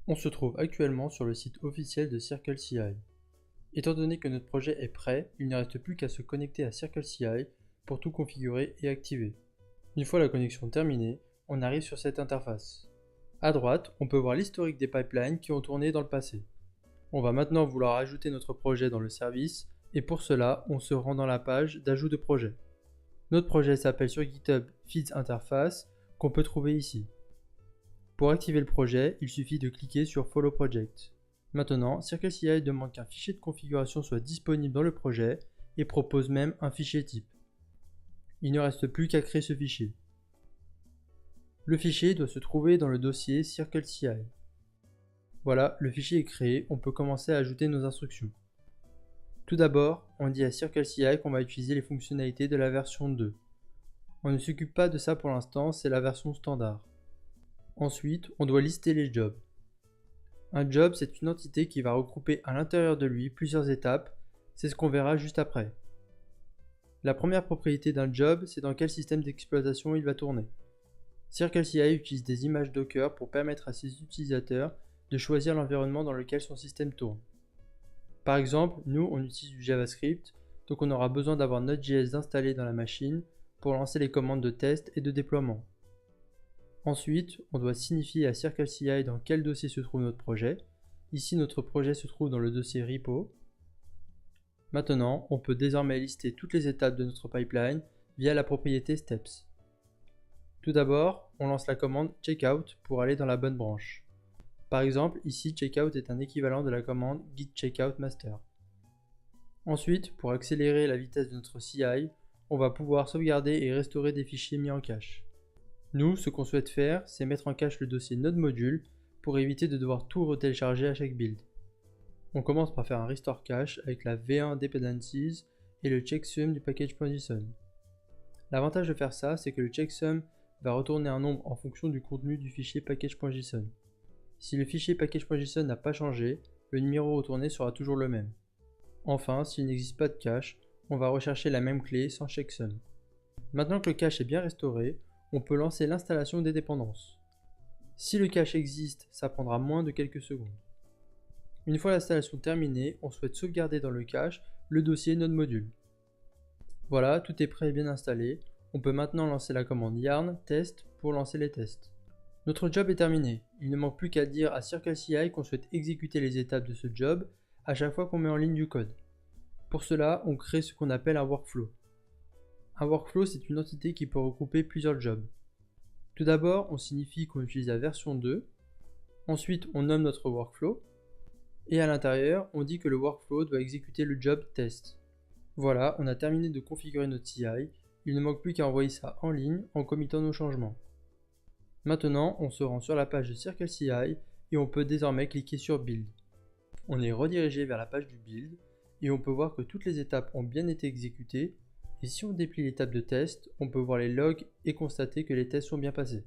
On se trouve actuellement sur le site officiel de CircleCI. Étant donné que notre projet est prêt, il ne reste plus qu'à se connecter à CircleCI pour tout configurer et activer. Une fois la connexion terminée, on arrive sur cette interface. À droite, on peut voir l'historique des pipelines qui ont tourné dans le passé. On va maintenant vouloir ajouter notre projet dans le service et pour cela, on se rend dans la page d'ajout de projet. Notre projet s'appelle sur GitHub Feeds Interface qu'on peut trouver ici. Pour activer le projet, il suffit de cliquer sur Follow Project. Maintenant, CircleCI demande qu'un fichier de configuration soit disponible dans le projet et propose même un fichier type. Il ne reste plus qu'à créer ce fichier. Le fichier doit se trouver dans le dossier CircleCI. Voilà, le fichier est créé, on peut commencer à ajouter nos instructions. Tout d'abord, on dit à CircleCI qu'on va utiliser les fonctionnalités de la version 2. On ne s'occupe pas de ça pour l'instant, c'est la version standard. Ensuite, on doit lister les jobs. Un job, c'est une entité qui va regrouper à l'intérieur de lui plusieurs étapes, c'est ce qu'on verra juste après. La première propriété d'un job, c'est dans quel système d'exploitation il va tourner. CircleCI utilise des images Docker pour permettre à ses utilisateurs de choisir l'environnement dans lequel son système tourne. Par exemple, nous, on utilise du JavaScript, donc on aura besoin d'avoir Node.js installé dans la machine pour lancer les commandes de test et de déploiement. Ensuite, on doit signifier à CircleCI dans quel dossier se trouve notre projet. Ici, notre projet se trouve dans le dossier repo. Maintenant, on peut désormais lister toutes les étapes de notre pipeline via la propriété steps. Tout d'abord, on lance la commande checkout pour aller dans la bonne branche. Par exemple, ici, checkout est un équivalent de la commande git checkout master. Ensuite, pour accélérer la vitesse de notre CI, on va pouvoir sauvegarder et restaurer des fichiers mis en cache. Nous, ce qu'on souhaite faire, c'est mettre en cache le dossier Node Module pour éviter de devoir tout retélécharger à chaque build. On commence par faire un restore cache avec la v1 dependencies et le checksum du package.json. L'avantage de faire ça, c'est que le checksum va retourner un nombre en fonction du contenu du fichier package.json. Si le fichier package.json n'a pas changé, le numéro retourné sera toujours le même. Enfin, s'il n'existe pas de cache, on va rechercher la même clé sans checksum. Maintenant que le cache est bien restauré, on peut lancer l'installation des dépendances. Si le cache existe, ça prendra moins de quelques secondes. Une fois l'installation terminée, on souhaite sauvegarder dans le cache le dossier Node Module. Voilà, tout est prêt et bien installé. On peut maintenant lancer la commande yarn test pour lancer les tests. Notre job est terminé. Il ne manque plus qu'à dire à CircleCI qu'on souhaite exécuter les étapes de ce job à chaque fois qu'on met en ligne du code. Pour cela, on crée ce qu'on appelle un workflow. Un workflow, c'est une entité qui peut regrouper plusieurs jobs. Tout d'abord, on signifie qu'on utilise la version 2. Ensuite, on nomme notre workflow. Et à l'intérieur, on dit que le workflow doit exécuter le job test. Voilà, on a terminé de configurer notre CI. Il ne manque plus qu'à envoyer ça en ligne en committant nos changements. Maintenant, on se rend sur la page de CircleCI et on peut désormais cliquer sur Build. On est redirigé vers la page du Build et on peut voir que toutes les étapes ont bien été exécutées. Et si on déplie l'étape de test, on peut voir les logs et constater que les tests sont bien passés.